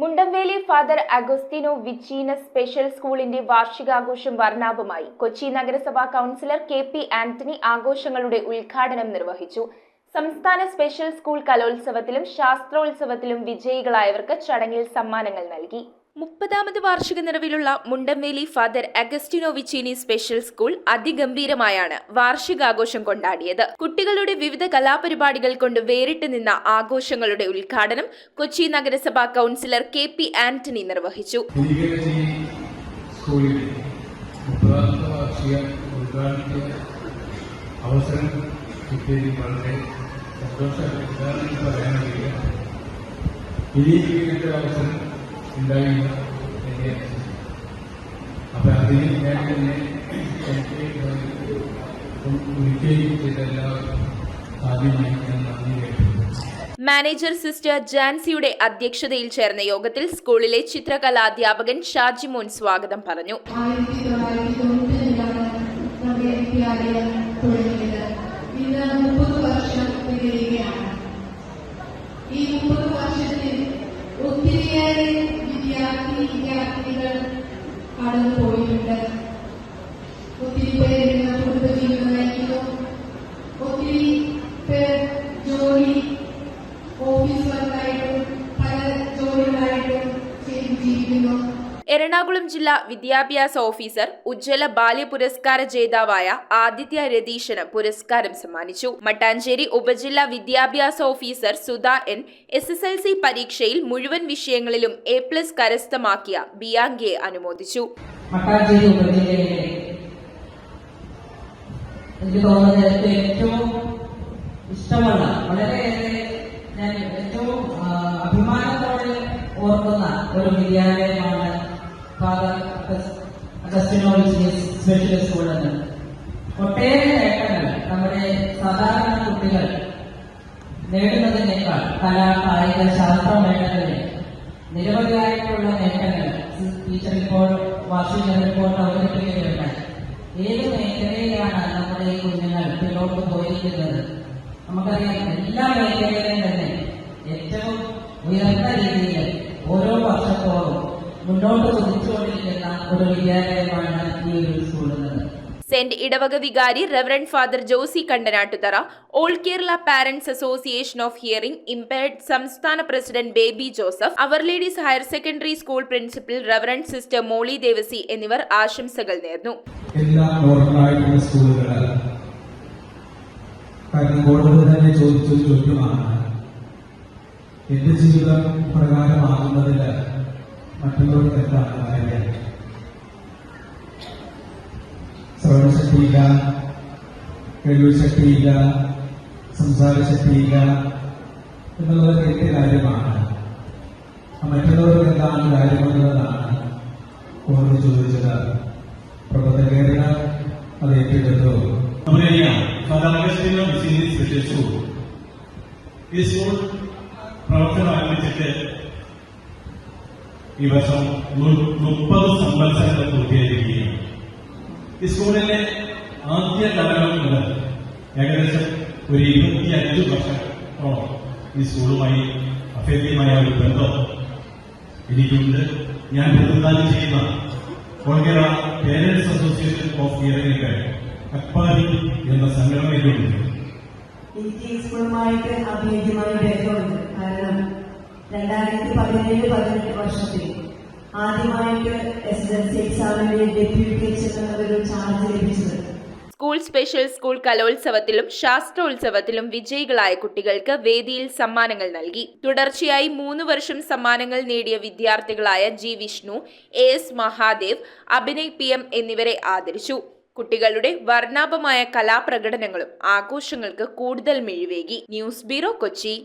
Mundamveli father അഗസ്റ്റിനോ വിച്ചീനസ് special സ്കൂളിന്റെ വാർഷികാഘോഷം വർണ്ണാഭമായി. കൊച്ചി നഗരസഭാ councillor K P. Antony ആഘോഷങ്ങളുടെ ഉദ്ഘാടനം നിർവഹിച്ചു. സംസ്ഥാന സ്പെഷ്യൽ സ്കൂൾ കലോത്സവത്തിലും ശാസ്ത്രോത്സവത്തിലും വിജയികളായവർക്ക് ചടങ്ങിൽ സമ്മാനങ്ങൾ നൽകി. 30ാമത് വാർഷിക നിറവിലുള്ള മുണ്ടംവേലി ഫാദർ അഗസ്റ്റിനോ വിച്ചീനി സ്പെഷ്യൽ സ്കൂൾ അതിഗംഭീരമായാണ് വാർഷികാഘോഷം കൊണ്ടാടിയത്. കുട്ടികളുടെ വിവിധ കലാപരിപാടികൾ കൊണ്ട് വേറിട്ട് നിന്ന ആഘോഷങ്ങളുടെ ഉദ്ഘാടനം കൊച്ചി നഗരസഭാ കൗൺസിലർ കെ.പി. ആന്റണി നിർവഹിച്ചു. അപ്പൊ അതിന് ഞാൻ തന്നെ മാനേജർ സിസ്റ്റർ ജാൻസിയുടെ അധ്യക്ഷതയിൽ ചേർന്ന യോഗത്തിൽ സ്കൂളിലെ ചിത്രകലാധ്യാപകൻ ഷാജിമോൻ സ്വാഗതം പറഞ്ഞു. ഒത്തിരിയേറെ വിദ്യാർത്ഥികൾ കടന്നു പോയിട്ടുണ്ട്. ഒത്തിരി പേര് കുടുംബജീവിതം നയിക്കുന്നു. ഒത്തിരി പേർ ജോലി ഓഫീസ് വർക്കായിട്ടും പല ജോലികളായിട്ടും ചെയ്ത് ജീവിക്കുന്നു. എറണാകുളം ജില്ലാ വിദ്യാഭ്യാസ ഓഫീസർ ഉജ്ജ്വല ബാല്യ പുരസ്കാര ജേതാവായ ആദിത്യ രതീശന് പുരസ്കാരം സമ്മാനിച്ചു. മട്ടാഞ്ചേരി ഉപജില്ലാ വിദ്യാഭ്യാസ ഓഫീസർ സുധ എൻ SSLC പരീക്ഷയിൽ മുഴുവൻ വിഷയങ്ങളിലും A+ കരസ്ഥമാക്കിയ ബിയാങ്കിയെ അനുമോദിച്ചു. മട്ടാഞ്ചേരി ഉപജില്ലയിലെ എനിക്ക് തോന്നുന്നത് ഏറ്റവും ഇഷ്ടമുള്ള വളരെയേറെ ഞാൻ ഏറ്റവും അഭിമാനത്തോടെ ഓർക്കുന്ന ഒരു വിദ്യാലയമാണ് ഫാദർ അഗസ്റ്റിനോ വിച്ചീനസ് സ്പെഷ്യൽ സ്കൂൾ എന്ന്. ഒട്ടേറെ നേട്ടങ്ങൾ നമ്മുടെ സാധാരണ കുട്ടികൾ നേടുന്നതിനേക്കാൾ കലാ കായിക ശാസ്ത്ര മേഖലകളിൽ നിരവധിയായിട്ടുള്ള നേട്ടങ്ങൾ ടീച്ചർ ഇപ്പോൾ വാർഷിക റിപ്പോർട്ട് അവതരിപ്പിക്കുകയുണ്ടായി. ഏത് മേഖലയിലാണ് നമ്മുടെ ഈ കുഞ്ഞുങ്ങൾ പിന്നോട്ട് പോയിരിക്കുന്നത്? നമുക്കറിയാം, എല്ലാ മേഖലയിലും തന്നെ ഏറ്റവും ഉയർന്ന രീതിയിൽ ഓരോ വർഷത്തോളം മുന്നോട്ട് കുതിച്ചുകൊണ്ടിരിക്കുന്ന ഒരു വിദ്യാലയമാണ് ഈ ഒരു സ്കൂളിൽ. സെന്റ് ഇടവക വികാരി reverend father Josy Kandanattuthara, all Kerala parents association of hearing impaired സംസ്ഥാന president Baby Joseph, our ladies higher secondary school principal reverend sister Molly Devasi എന്നിവർ ആശംസകൾ നേർന്നു. എല്ലാ നോർമലായിട്ടുള്ള സ്കൂളുകൾ തന്നെ ചോദിച്ചൊരു ചോദ്യമാണ്, എന്റെ ജീവിതം പ്രകാരമാകുന്നതിൽ മറ്റുള്ളവർക്ക് എന്താണ് കാര്യം? ശ്രവണശക്തിയില്ല, കേൾവിശക്തിയില്ല, സംസാരശക്തിയില്ല എന്നുള്ളത് കേട്ട കാര്യമാണ്. മറ്റുള്ളവർക്ക് എന്താണ് കാര്യമെന്നുള്ളതാണ് കോടതി ചോദിച്ചത്. പ്രബോധകേരള അത് ഏറ്റെടുത്തു. നമുക്കറിയാം, ഫാദർ അഗസ്റ്റിനോ വിച്ചീനി സ്പെഷ്യൽ സ്കൂൾ ഈ സ്കൂൾ പ്രവർത്തനം ആരംഭിച്ചിട്ട് ഈ വർഷം 30 സംവത്സരങ്ങൾ പൂർത്തിയായിരിക്കുകയാണ്. ഈ സ്കൂളിലെ ആദ്യ കാലം മുതൽ ഏകദേശം ഒരു 25 വർഷത്തോളം ഈ സ്കൂളുമായി അഭേദ്യമായ ഒരു ബന്ധം എനിക്കുണ്ട്. ഞാൻ പ്രതിനിധാനം ചെയ്യുന്ന all Kerala parents association of hearing അക്പാരി എന്ന സംഘടനയിലുണ്ട്. എനിക്ക് ഈ സ്കൂളുമായിട്ട് അഭേദ്യമായ ബന്ധമുണ്ട്. കാരണം 2017-18 വർഷത്തിൽ ആദ്യമായിട്ട് SSLC എക്സാമിന്റെ ഡെപ്യൂട്ടേഷൻ എന്നൊരു ചാർജ് ലഭിച്ചത്. സ്കൂൾ സ്പെഷ്യൽ സ്കൂൾ കലോത്സവത്തിലും ശാസ്ത്രോത്സവത്തിലും വിജയികളായ കുട്ടികൾക്ക് വേദിയിൽ സമ്മാനങ്ങൾ നൽകി. തുടർച്ചയായി 3 വർഷം സമ്മാനങ്ങൾ നേടിയ വിദ്യാർത്ഥികളായ G. Vishnu, AS. Mahadev, Abhinay PM എന്നിവരെ ആദരിച്ചു. കുട്ടികളുടെ വർണ്ണാഭമായ കലാപ്രകടനങ്ങളും ആഘോഷങ്ങൾക്ക് കൂടുതൽ മിഴിവേകി. News bureau, Kochi.